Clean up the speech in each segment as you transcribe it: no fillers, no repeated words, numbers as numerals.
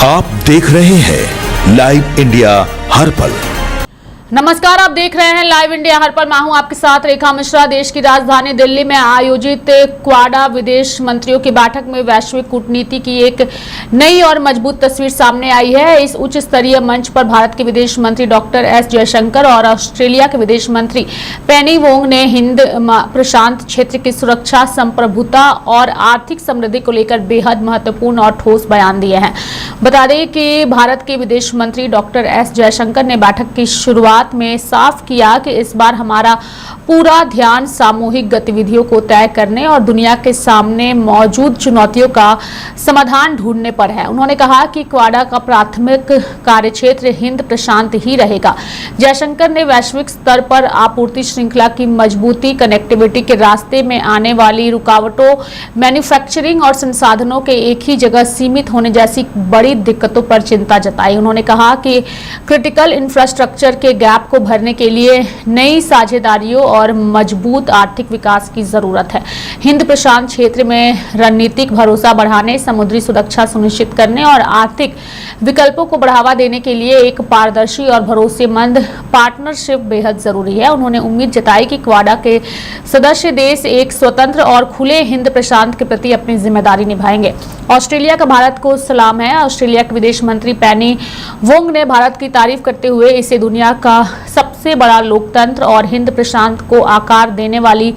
आप देख रहे हैं लाइव इंडिया हर पल। नमस्कार, आप देख रहे हैं लाइव इंडिया हर पल। मैं हूं आपके साथ रेखा मिश्रा। देश की राजधानी दिल्ली में आयोजित क्वाडा विदेश मंत्रियों की बैठक में वैश्विक कूटनीति की एक नई और मजबूत तस्वीर सामने आई है। इस उच्च स्तरीय मंच पर भारत के विदेश मंत्री डॉक्टर एस जयशंकर और ऑस्ट्रेलिया के विदेश मंत्री पेनी वोंग ने हिंद प्रशांत क्षेत्र की सुरक्षा, संप्रभुता और आर्थिक समृद्धि को लेकर बेहद महत्वपूर्ण और ठोस बयान दिए हैं। बता दें कि भारत के विदेश मंत्री डॉक्टर एस जयशंकर ने बैठक की शुरुआत में साफ किया कि इस बार हमारा पूरा ध्यान सामूहिक गतिविधियों को तय करने और दुनिया के सामने मौजूद चुनौतियों का समाधान ढूंढने पर है। उन्होंने कहा कि क्वाडा का प्राथमिक कार्यक्षेत्र हिंद प्रशांत ही रहेगा। जयशंकर ने वैश्विक स्तर पर आपूर्ति श्रृंखला की मजबूती, कनेक्टिविटी के रास्ते में आने वाली रुकावटों, मैन्युफैक्चरिंग और संसाधनों के एक ही जगह सीमित होने जैसी बड़ी दिक्कतों पर चिंता जताई। उन्होंने कहा कि क्रिटिकल इंफ्रास्ट्रक्चर के गैप को भरने के लिए नई साझेदारियों और मजबूत आर्थिक विकास की जरूरत है। हिंद प्रशांत क्षेत्र में रणनीतिक भरोसा बढ़ाने, समुद्री सुरक्षा सुनिश्चित करने और आर्थिक विकल्पों को बढ़ावा देने के लिए एक पारदर्शी और भरोसेमंद पार्टनरशिप बेहद जरूरी है। उन्होंने उम्मीद जताई कि क्वाडा के सदस्य देश एक स्वतंत्र और खुले हिंद प्रशांत के प्रति अपनी जिम्मेदारी निभाएंगे। ऑस्ट्रेलिया का भारत को सलाम है। ऑस्ट्रेलिया के विदेश मंत्री पेनी वोंग ने भारत की तारीफ करते हुए इसे दुनिया का सबसे बड़ा लोकतंत्र और हिंद प्रशांत को आकार देने वाली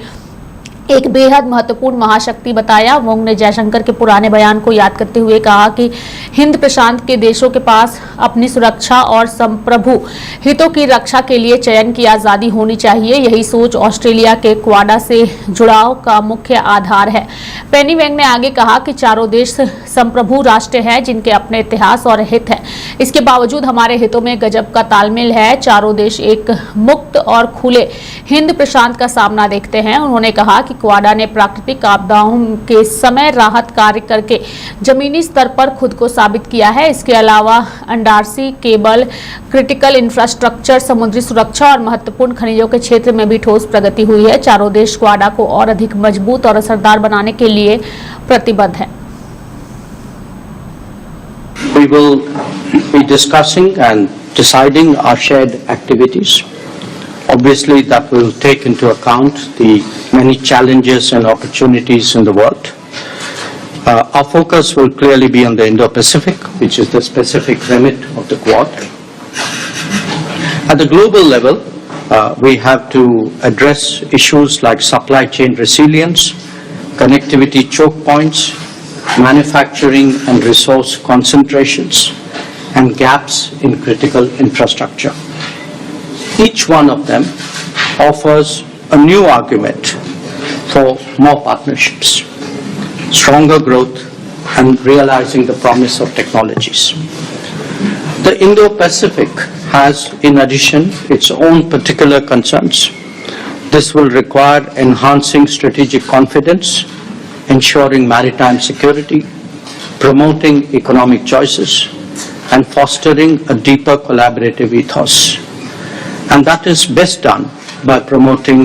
एक बेहद महत्वपूर्ण महाशक्ति बताया। वोंग ने जयशंकर के पुराने बयान को याद करते हुए कहा कि हिंद प्रशांत के देशों के पास अपनी सुरक्षा और संप्रभु हितों की रक्षा के लिए चयन की आज़ादी होनी चाहिए। यही सोच ऑस्ट्रेलिया के क्वाडा से जुड़ाव का मुख्य आधार है। पेनी वेंग ने आगे कहा कि चारों देश संप्रभु राष्ट्र हैं जिनके अपने इतिहास और हित है। इसके बावजूद हमारे हितों में गजब का तालमेल है। चारों देश एक मुक्त और खुले हिंद प्रशांत का सामना देखते हैं। उन्होंने कहा कि क्वाडा ने प्राकृतिक आपदाओं के समय राहत कार्य करके जमीनी स्तर पर खुद को साबित किया है। इसके अलावा अंडारसी केबल, क्रिटिकल इंफ्रास्ट्रक्चर, समुद्री सुरक्षा और महत्वपूर्ण खनिजों के क्षेत्र में भी ठोस प्रगति हुई है। चारों देश क्वाडा को और अधिक मजबूत और असरदार बनाने के लिए प्रतिबद्ध है। We will be discussing and deciding our shared activities. Obviously, that will take into account the many challenges and opportunities in the world. Our focus will clearly be on the Indo-Pacific, which is the specific remit of the Quad. At the global level, we have to address issues like supply chain resilience, connectivity choke points, manufacturing and resource concentrations, and gaps in critical infrastructure. Each one of them offers a new argument for more partnerships, stronger growth, and realizing the promise of technologies. The Indo-Pacific has, in addition, its own particular concerns. This will require enhancing strategic confidence, ensuring maritime security, promoting economic choices, and fostering a deeper collaborative ethos. And that is best done by promoting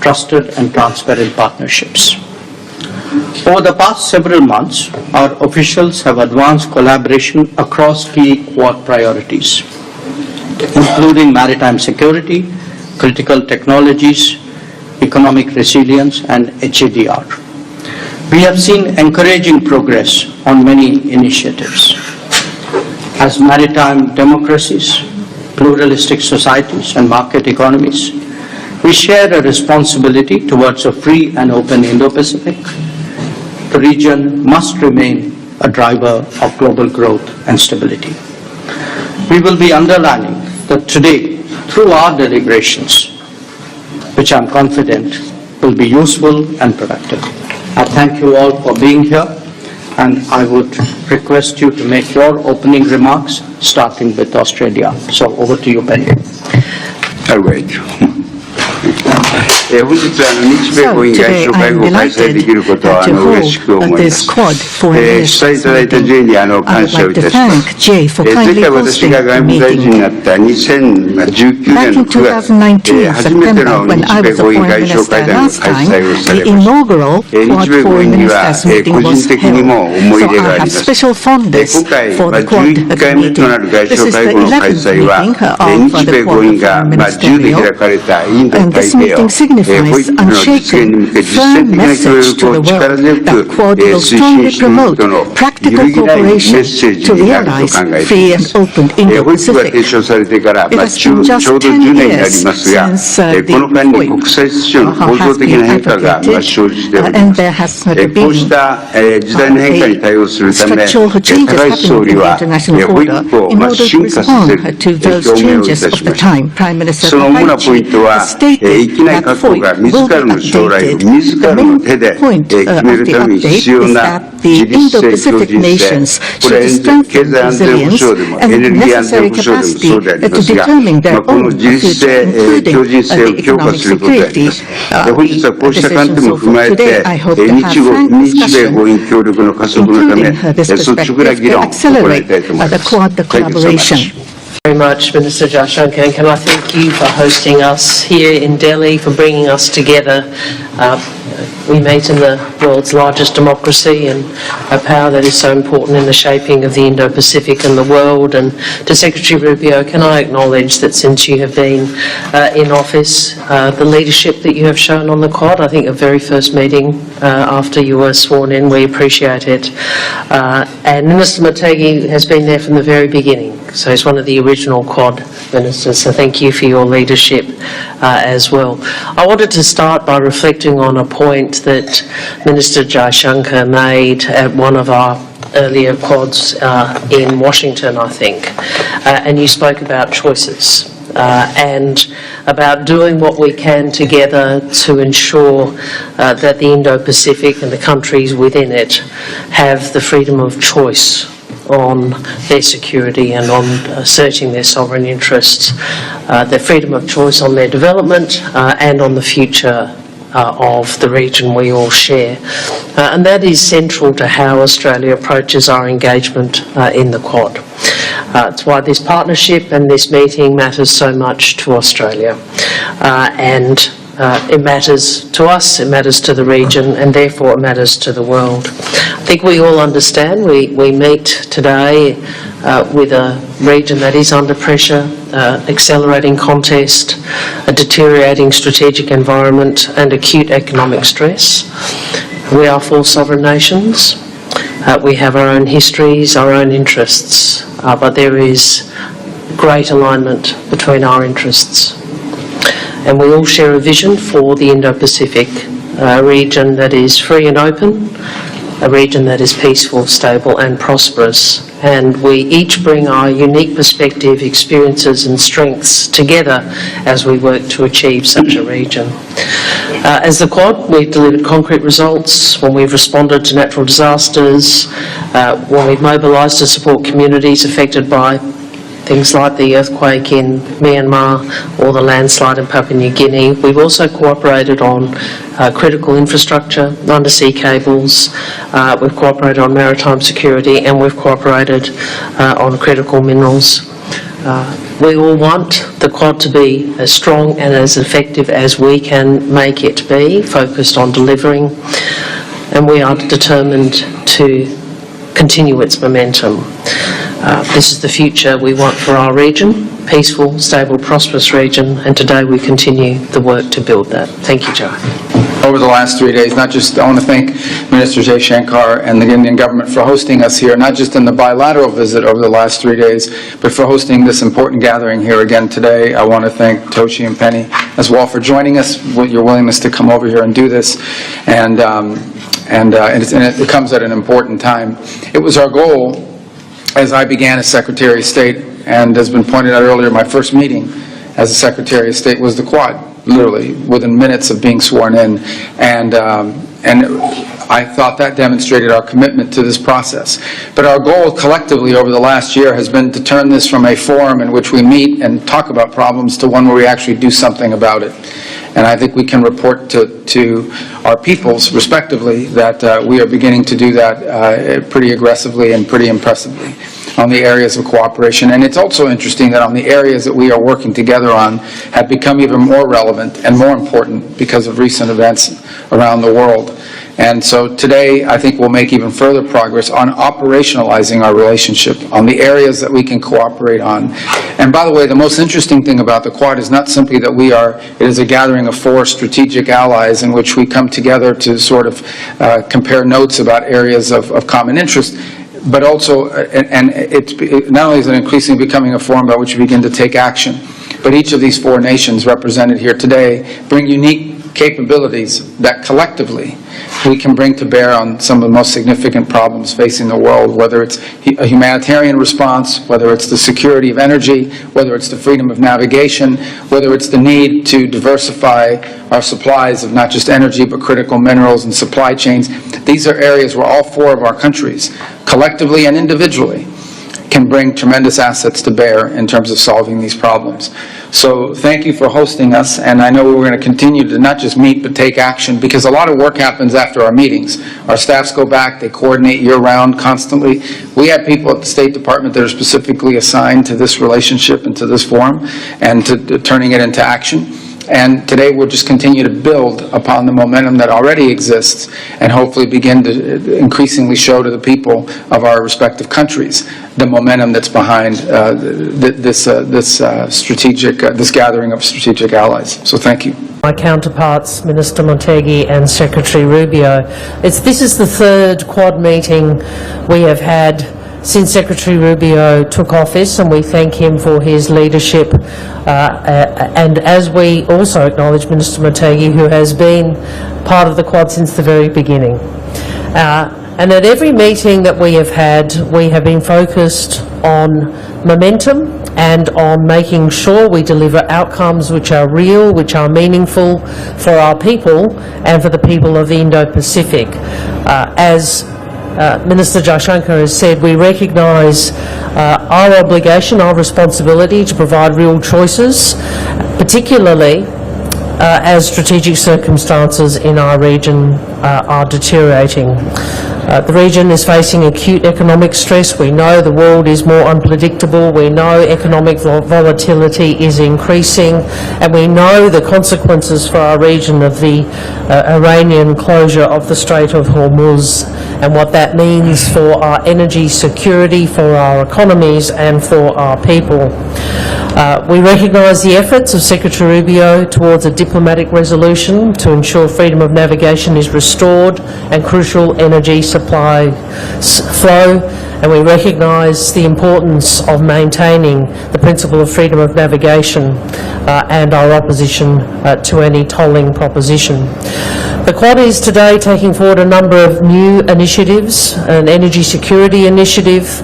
trusted and transparent partnerships. Over the past several months, our officials have advanced collaboration across key Quad priorities, including maritime security, critical technologies, economic resilience, and HADR. We have seen encouraging progress on many initiatives. As maritime democracies, pluralistic societies, and market economies, we share a responsibility towards a free and open Indo-Pacific. The region must remain a driver of global growth and stability. We will be underlining that today, through our deliberations, which I'm confident will be useful and productive. I thank you all for being here, and I would request you to make your opening remarks, starting with Australia. So over to you, Penny. All right. 本日日米豪印外相会合を開催できることは嬉しく思います。主催いただいた J に感謝をいたします。前回私が外務大臣になった2019年の9月、初めての日米豪印外相会談が開催をされました。日米豪印には個人的にも思い入れがあります。今回、11回目となる外相会合の開催は、日米豪印が10で開かれたインド太平洋、保育の実現に向け実践的な協力を力強く推進していくとの揺るぎないメッセージになると考えています。保育が提唱されてからちょうど10年になりますが、この間に国際秩序の構造的な変化が生じております。こうした時代の変化に対応するため、高市総理は保育を進化させる表明をいたしました。その主なポイントは、域内各国が自らの将来を自らの手で決めるために必要な自律性、強靭性、これは経済安全保障でもエネルギー安全保障でもそうでありますが、この自律性、強靭性を強化することであります。本日はこうした観点も踏まえて、日米豪印協力の加速のため、率直な議論を行いたいと思います。Very much, Minister Jaishankar, and can I thank you for hosting us here in Delhi, for bringing us together. We meet in the world's largest democracy and a power that is so important in the shaping of the Indo-Pacific and the world. And to Secretary Rubio, can I acknowledge that since you have been in office, the leadership that you have shown on the Quad, I think your very first meeting after you were sworn in, we appreciate it. And Minister Motegi has been there from the very beginning. So he's one of the original Quad ministers, so thank you for your leadership as well. I wanted to start by reflecting on a point that Minister Jaishankar made at one of our earlier Quads in Washington, I think, and you spoke about choices. And about doing what we can together to ensure that the Indo-Pacific and the countries within it have the freedom of choice on their security and on asserting their sovereign interests, their freedom of choice on their development and on the future of the region we all share. And that is central to how Australia approaches our engagement in the Quad. It's why this partnership and this meeting matters so much to Australia. And it matters to us, it matters to the region, and therefore it matters to the world. I think we all understand we meet today with a region that is under pressure, accelerating contest, a deteriorating strategic environment and acute economic stress. We are four sovereign nations. We have our own histories, our own interests, but there is great alignment between our interests. And we all share a vision for the Indo-Pacific, a region that is free and open, a region that is peaceful, stable and prosperous. And we each bring our unique perspective, experiences and strengths together as we work to achieve such a region. As the Quad, we've delivered concrete results when we've responded to natural disasters, when we've mobilised to support communities affected by things like the earthquake in Myanmar or the landslide in Papua New Guinea. We've also cooperated on critical infrastructure, undersea cables, we've cooperated on maritime security and we've cooperated on critical minerals. We all want the Quad to be as strong and as effective as we can make it be, focused on delivering, and we are determined to continue its momentum. This is the future we want for our region, peaceful, stable, prosperous region, and today we continue the work to build that. Thank you, Jai. Over the last 3 days, I want to thank Minister Jaishankar and the Indian government for hosting us here, not just in the bilateral visit over the last 3 days, but for hosting this important gathering here again today. I want to thank Tochi and Penny as well for joining us, with your willingness to come over here and do this, and it comes at an important time. It was our goal, as I began as Secretary of State, and has been pointed out earlier, my first meeting as a Secretary of State was the Quad, literally within minutes of being sworn in, and I thought that demonstrated our commitment to this process. But our goal collectively over the last year has been to turn this from a forum in which we meet and talk about problems to one where we actually do something about it. And I think we can report to our peoples, respectively, that we are beginning to do that pretty aggressively and pretty impressively on the areas of cooperation. And it's also interesting that on the areas that we are working together on have become even more relevant and more important because of recent events around the world. And so today, I think we'll make even further progress on operationalizing our relationship on the areas that we can cooperate on. And by the way, the most interesting thing about the Quad is not simply that it is a gathering of 4 strategic allies in which we come together to sort of compare notes about areas of common interest, but also, not only is it increasingly becoming a forum by which we begin to take action, but each of these 4 nations represented here today bring unique capabilities that collectively we can bring to bear on some of the most significant problems facing the world, whether it's a humanitarian response, whether it's the security of energy, whether it's the freedom of navigation, whether it's the need to diversify our supplies of not just energy but critical minerals and supply chains. These are areas where all 4 of our countries, collectively and individually, can bring tremendous assets to bear in terms of solving these problems. So thank you for hosting us, and I know we're going to continue to not just meet but take action, because a lot of work happens after our meetings. Our staffs go back, they coordinate year-round constantly. We have people at the State Department that are specifically assigned to this relationship and to this forum and to turning it into action. And today we'll just continue to build upon the momentum that already exists and hopefully begin to increasingly show to the people of our respective countries the momentum that's behind this gathering of strategic allies. So thank you. My counterparts, Minister Motegi and Secretary Rubio. This is the 3rd Quad meeting we have had since Secretary Rubio took office, and we thank him for his leadership. And as we also acknowledge Minister Motegi, who has been part of the Quad since the very beginning. And at every meeting that we have had, we have been focused on momentum and on making sure we deliver outcomes which are real, which are meaningful for our people and for the people of the Indo-Pacific. As Minister Jaishankar has said, we recognise our obligation, our responsibility to provide real choices, particularly as strategic circumstances in our region are deteriorating. The region is facing acute economic stress. We know the world is more unpredictable. We know economic volatility is increasing, and we know the consequences for our region of the Iranian closure of the Strait of Hormuz and what that means for our energy security, for our economies and for our people. We recognise the efforts of Secretary Rubio towards a diplomatic resolution to ensure freedom of navigation is restored and crucial energy supply flow, and we recognise the importance of maintaining the principle of freedom of navigation and our opposition to any tolling proposition. The Quad is today taking forward a number of new initiatives, an energy security initiative,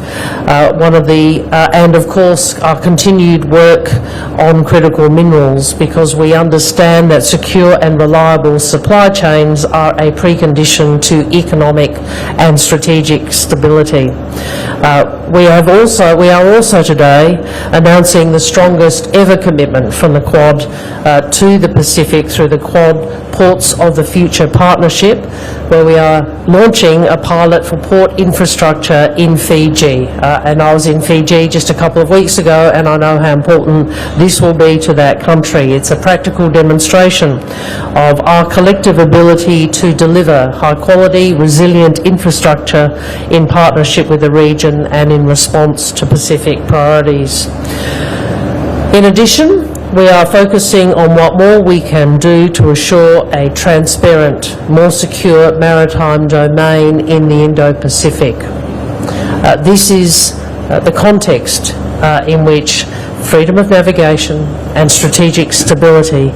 and of course our continued work on critical minerals, because we understand that secure and reliable supply chains are a precondition to economic and strategic stability. We are also today announcing the strongest ever commitment from the Quad to the Pacific through the Quad Ports of the Future Partnership, where we are launching a pilot for port infrastructure in Fiji. And I was in Fiji just a couple of weeks ago, and I know how important this will be to that country. It's a practical demonstration of our collective ability to deliver high quality, resilient infrastructure in partnership with the region and in response to Pacific priorities. In addition, we are focusing on what more we can do to assure a transparent, more secure maritime domain in the Indo-Pacific. This is the context in which freedom of navigation and strategic stability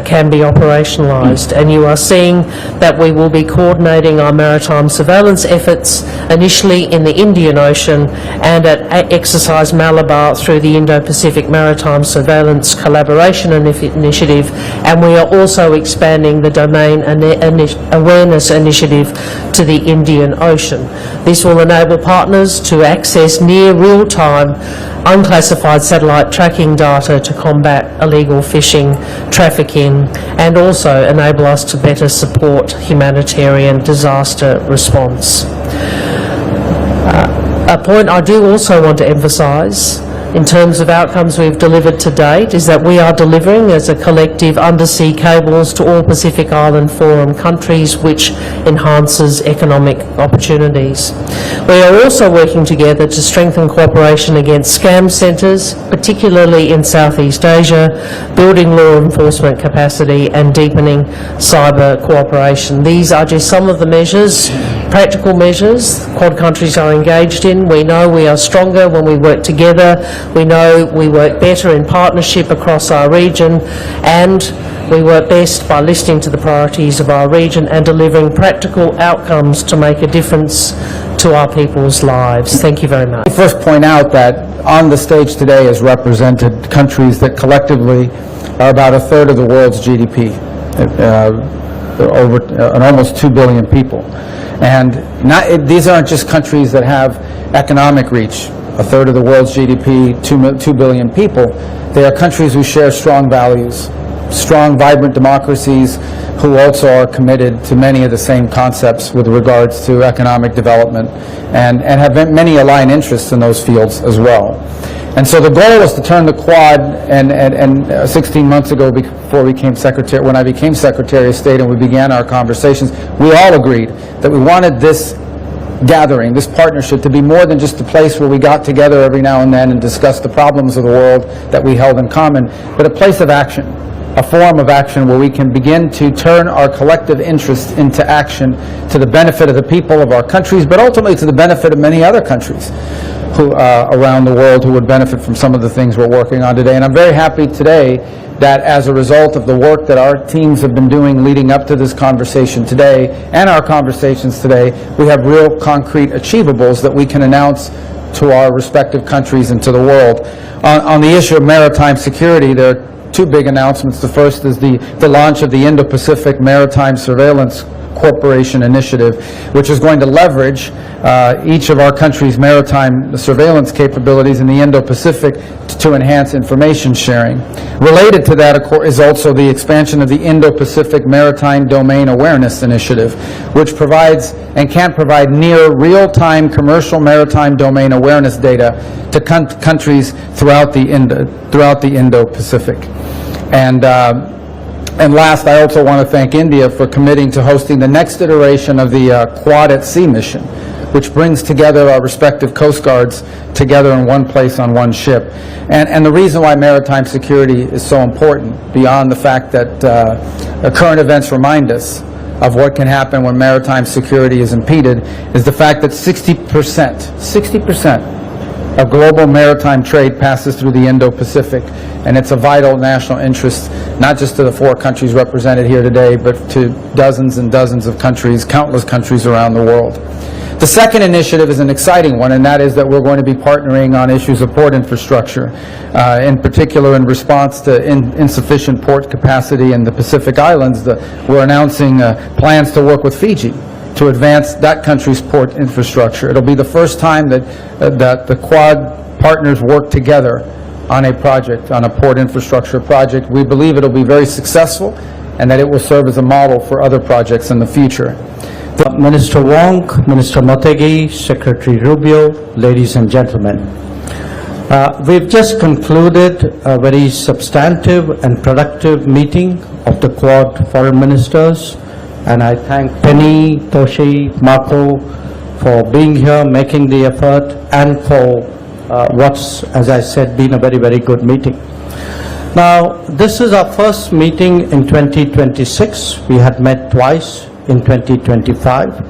can be operationalised. And you are seeing that we will be coordinating our maritime surveillance efforts initially in the Indian Ocean and at Exercise Malabar through the Indo-Pacific Maritime Surveillance Collaboration Initiative, and we are also expanding the Domain Awareness Initiative to the Indian Ocean. This will enable partners to access near real-time unclassified satellite tracking data to combat illegal fishing, trafficking, and also enable us to better support humanitarian disaster response. A point I do also want to emphasise in terms of outcomes we've delivered to date is that we are delivering as a collective undersea cables to all Pacific Island Forum countries, which enhances economic opportunities. We are also working together to strengthen cooperation against scam centres, particularly in Southeast Asia, building law enforcement capacity and deepening cyber cooperation. These are just some of the measures, practical measures Quad countries are engaged in. We know we are stronger when we work together. We know we work better in partnership across our region, and we work best by listening to the priorities of our region and delivering practical outcomes to make a difference to our people's lives. Thank you very much. First point out that on the stage today is represented countries that collectively are about a third of the world's GDP, over almost 2 billion people. And these aren't just countries that have economic reach, a third of the world's GDP, 2 billion people. They are countries who share strong values, strong, vibrant democracies who also are committed to many of the same concepts with regards to economic development and have many aligned interests in those fields as well. And so the goal was to turn the Quad, and 16 months ago, before when I became Secretary of State and we began our conversations, we all agreed that we wanted this gathering, this partnership, to be more than just a place where we got together every now and then and discussed the problems of the world that we held in common, but a place of action, a forum of action where we can begin to turn our collective interests into action to the benefit of the people of our countries, but ultimately to the benefit of many other countries around the world who would benefit from some of the things we're working on today. And I'm very happy today that as a result of the work that our teams have been doing leading up to this conversation today and our conversations today, we have real concrete achievables that we can announce to our respective countries and to the world. On the issue of maritime security, there are two big announcements. The first is the launch of the Indo-Pacific Maritime Surveillance Corporation initiative, which is going to leverage each of our country's maritime surveillance capabilities in the Indo-Pacific to enhance information sharing. Related to that, of course, is also the expansion of the Indo-Pacific Maritime Domain Awareness Initiative, which provides and can provide near real-time commercial maritime domain awareness data to countries throughout the Indo-Pacific. And last, I also want to thank India for committing to hosting the next iteration of the Quad at Sea mission, which brings together our respective Coast Guards together in one place on one ship. And the reason why maritime security is so important, beyond the fact that current events remind us of what can happen when maritime security is impeded, is the fact that 60% of global maritime trade passes through the Indo-Pacific, and it's a vital national interest, not just to the 4 countries represented here today, but to dozens and dozens of countries, countless countries around the world. The second initiative is an exciting one, and that is that we're going to be partnering on issues of port infrastructure, in particular in response to insufficient port capacity in the Pacific Islands. We're announcing plans to work with Fiji to advance that country's port infrastructure. It'll be the first time that the Quad partners work together on a project, on a port infrastructure project. We believe it'll be very successful and that it will serve as a model for other projects in the future. Minister Wong, Minister Motegi, Secretary Rubio, ladies and gentlemen. We've just concluded a very substantive and productive meeting of the Quad foreign ministers, and I thank Penny, Toshi, Marco for being here, making the effort, and for what's, as I said, been a very, very good meeting. Now, this is our first meeting in 2026. We had met twice in 2025.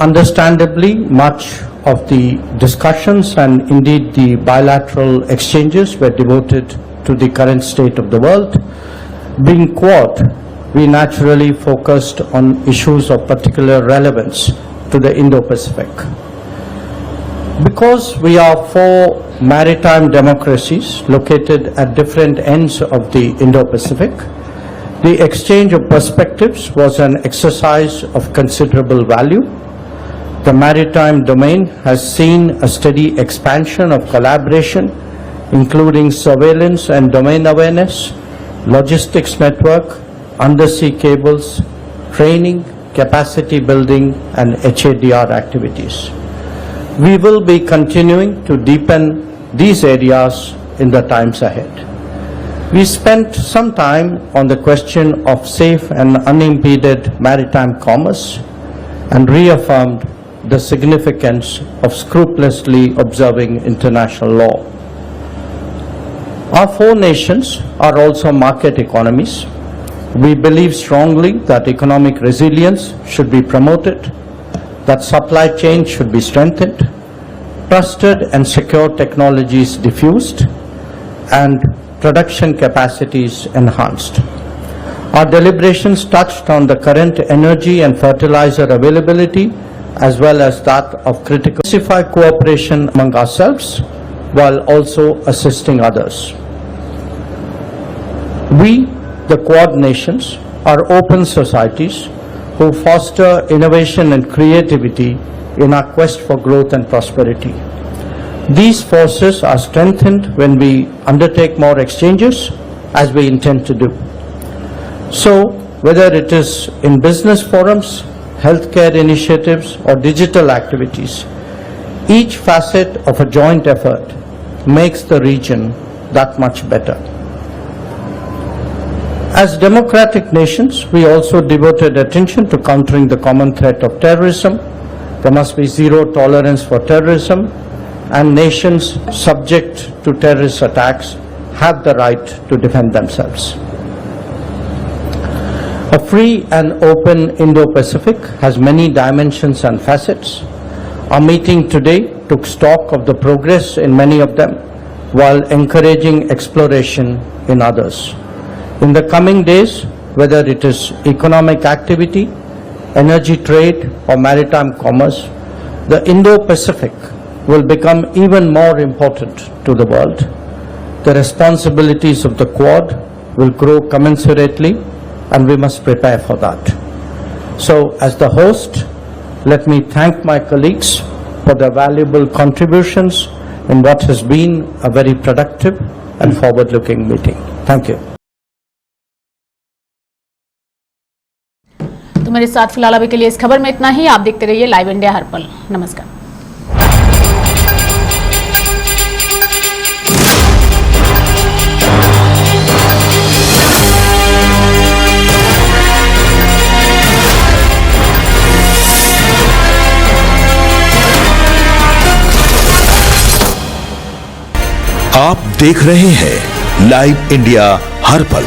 Understandably, much of the discussions and indeed the bilateral exchanges were devoted to the current state of the world. Being Quad, we naturally focused on issues of particular relevance to the Indo-Pacific. Because we are 4 maritime democracies located at different ends of the Indo-Pacific, the exchange of perspectives was an exercise of considerable value. The maritime domain has seen a steady expansion of collaboration, including surveillance and domain awareness, logistics network, undersea cables, training, capacity building, and HADR activities. We will be continuing to deepen these areas in the times ahead. We spent some time on the question of safe and unimpeded maritime commerce and reaffirmed the significance of scrupulously observing international law. Our four nations are also market economies. We believe strongly that economic resilience should be promoted, that supply chains should be strengthened, trusted and secure technologies diffused, and production capacities enhanced. Our deliberations touched on the current energy and fertilizer availability as well as that of critical cooperation among ourselves while also assisting others. We, the Quad nations, are open societies who foster innovation and creativity in our quest for growth and prosperity. These forces are strengthened when we undertake more exchanges, as we intend to do. So, whether it is in business forums, healthcare initiatives, or digital activities, each facet of a joint effort makes the region that much better. As democratic nations, we also devoted attention to countering the common threat of terrorism. There must be zero tolerance for terrorism, and nations subject to terrorist attacks have the right to defend themselves. A free and open Indo-Pacific has many dimensions and facets. Our meeting today took stock of the progress in many of them while encouraging exploration in others. In the coming days, whether it is economic activity, energy trade, or maritime commerce, the Indo-Pacific will become even more important to the world. The responsibilities of the Quad will grow commensurately, and we must prepare for that. So, as the host, let me thank my colleagues for their valuable contributions in what has been a very productive and forward-looking meeting. Thank you. तो मेरे साथ फिलहाल अभी के लिए इस खबर में इतना ही। आप देखते रहिए लाइव इंडिया हर पल। नमस्कार। आप देख रहे हैं लाइव इंडिया हर पल।